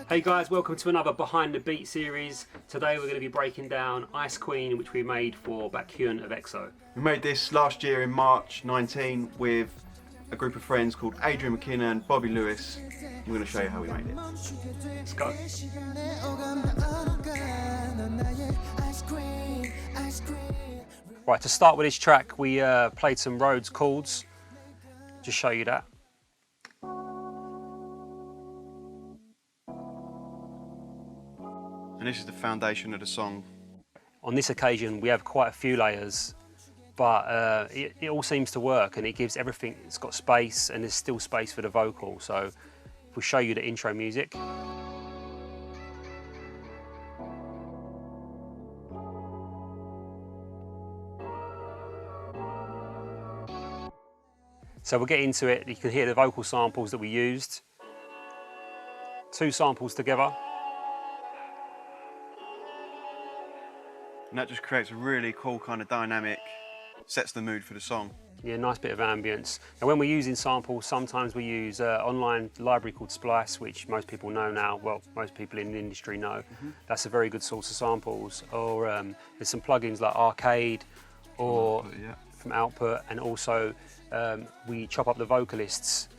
Hey guys, welcome to another Behind the Beat series. Today we're going to be breaking down Ice Queen, which we made for Baekhyun of EXO. We made this last year in March 19 with a group of friends called Adrian, Mckinnon, Bobbi, Lewis. We're going to show you how we made it. Let's go. Right, to start with this track, we played some Rhodes chords. Just show you that. And this is the foundation of the song. On this occasion, we have quite a few layers, but it all seems to work, and it gives everything, it's got space, and there's still space for the vocal. So if we show you the intro music. So we'll get into it. You can hear the vocal samples that we used. 2 samples together. And that just creates a really cool kind of dynamic, sets the mood for the song. Yeah, nice bit of ambience. And when we're using samples, sometimes we use an online library called Splice, which most people know now. Well, most people in the industry know. That's a very good source of samples. Or there's some plugins like Arcade or from Output, and also we chop up the vocalists,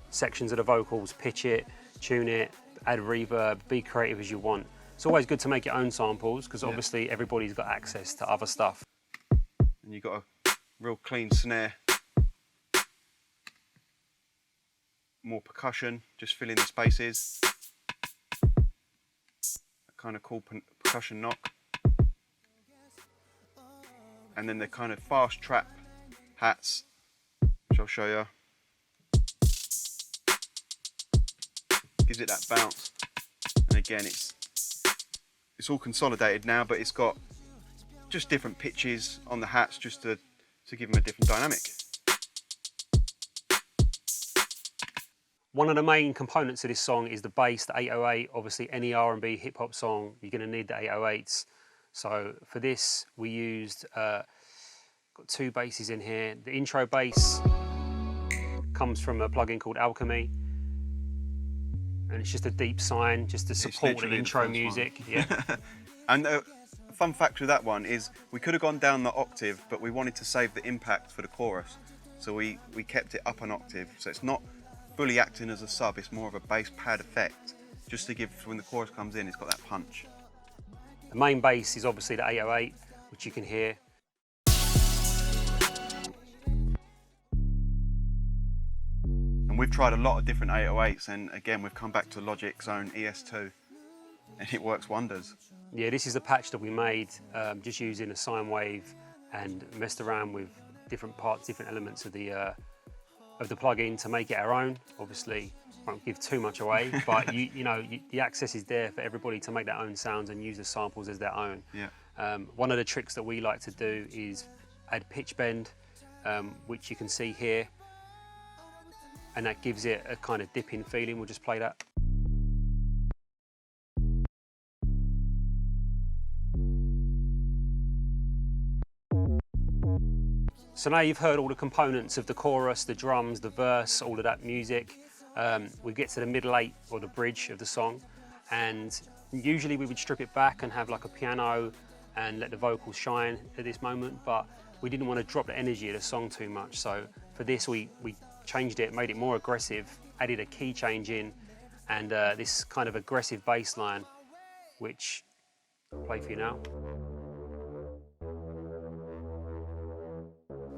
sections of the vocals, pitch it, tune it, add reverb, be creative as you want. It's always good to make your own samples because obviously everybody's got access to other stuff. And you've got a real clean snare. More percussion, just filling the spaces. A kind of cool percussion knock. And then the kind of fast trap hats, which I'll show you. Gives it that bounce. And again, it's all consolidated now, but it's got just different pitches on the hats just to give them a different dynamic. One of the main components of this song is the bass, the 808. Obviously, any R&B hip hop song, you're going to need the 808s. So for this, we used got 2 basses in here. The intro bass comes from a plugin called Alchemy, and it's just a deep sign just to support the intro music. Yeah. And a fun fact with that one is we could have gone down the octave, but we wanted to save the impact for the chorus, so we kept it up an octave. So it's not fully acting as a sub, it's more of a bass pad effect, just to give, when the chorus comes in, it's got that punch. The main bass is obviously the 808, which you can hear. And we've tried a lot of different 808s, and again we've come back to Logic's own ES2, and it works wonders. Yeah, this is the patch that we made just using a sine wave and messed around with different parts, different elements of the plugin to make it our own. Obviously, won't give too much away, but the access is there for everybody to make their own sounds and use the samples as their own. Yeah. One of the tricks that we like to do is add pitch bend, which you can see here, and that gives it a kind of dipping feeling. We'll just play that. So now you've heard all the components of the chorus, the drums, the verse, all of that music. We get to the middle 8 or the bridge of the song, and usually we would strip it back and have like a piano and let the vocals shine at this moment, but we didn't want to drop the energy of the song too much. So for this we changed it, made it more aggressive, added a key change in, and this kind of aggressive bass line, which I'll play for you now.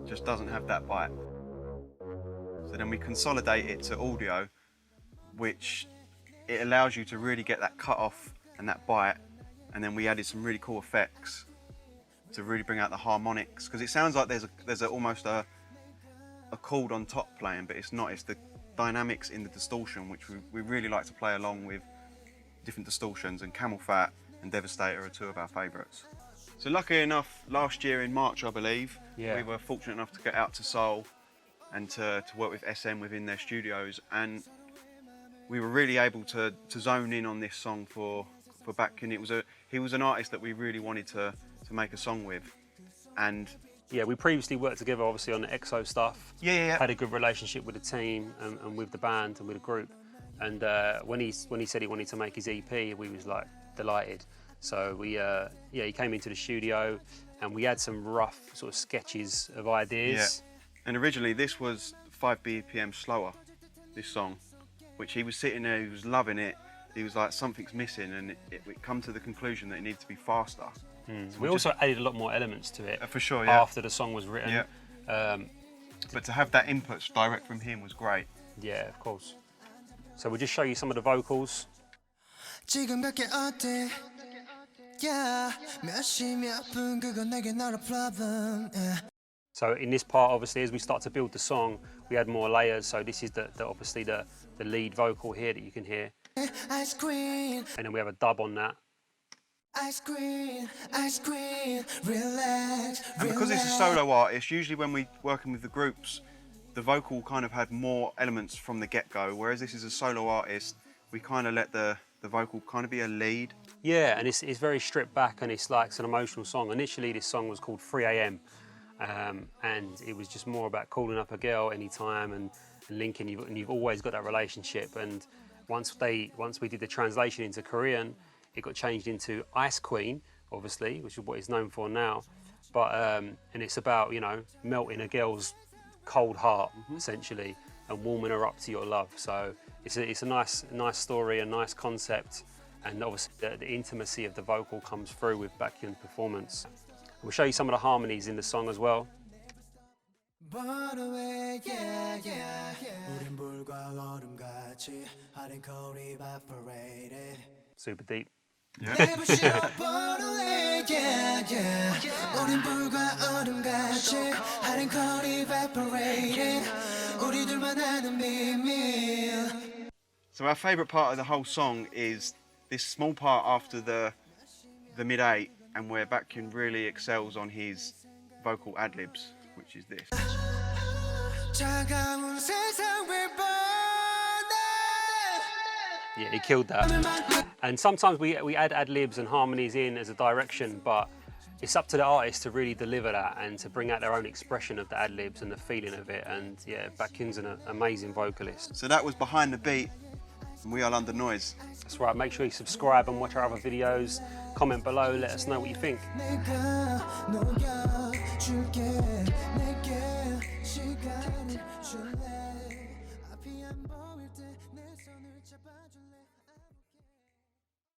Just doesn't have that bite. So then we consolidate it to audio, which it allows you to really get that cut off and that bite, and then we added some really cool effects to really bring out the harmonics, because it sounds like there's almost a chord on top playing, but it's not. It's the dynamics in the distortion, which we really like to play along with different distortions, and Camel Fat and Devastator are 2 of our favourites. So lucky enough, last year in March, I believe, we were fortunate enough to get out to Seoul and to work with SM within their studios, and we were really able to zone in on this song for Baekhyun. He was an artist that we really wanted to make a song with, and yeah, we previously worked together obviously on the EXO stuff. Yeah. Had a good relationship with the team and with the band and with the group. And when he said he wanted to make his EP, we was like delighted. So we, yeah, he came into the studio, and we had some rough sort of sketches of ideas. Yeah. And originally this was 5 BPM slower, this song, which he was sitting there, he was loving it. He was like, something's missing, and it come to the conclusion that it needed to be faster. So we also added a lot more elements to it. For sure, yeah. After the song was written. Yeah. But to have that input direct from him was great. Yeah, of course. So we'll just show you some of the vocals. So in this part, obviously, as we start to build the song, we add more layers. So this is obviously the lead vocal here that you can hear. And then we have a dub on that. Relax. And because it's a solo artist, usually when we're working with the groups, the vocal kind of had more elements from the get-go, whereas this is a solo artist, we kind of let the vocal kind of be a lead. Yeah, and it's very stripped back, and it's like an emotional song. Initially, this song was called 3 AM, and it was just more about calling up a girl anytime and linking. And you've always got that relationship. And once we did the translation into Korean, it got changed into Ice Queen, obviously, which is what he's known for now. But and it's about, you know, melting a girl's cold heart, essentially, and warming her up to your love. So it's a nice story, a nice concept, and obviously the intimacy of the vocal comes through with Baekhyun's performance. We'll show you some of the harmonies in the song as well. Super deep. Yeah. So our favourite part of the whole song is this small part after the mid-8, and where Baekhyun really excels on his vocal ad-libs, which is this. Yeah, he killed that. And sometimes we add ad-libs and harmonies in as a direction, but it's up to the artist to really deliver that and to bring out their own expression of the ad-libs and the feeling of it. And yeah, Baekhyun's an amazing vocalist. So that was Behind the Beat, and we are LDN Noise. That's right, make sure you subscribe and watch our other videos. Comment below, let us know what you think.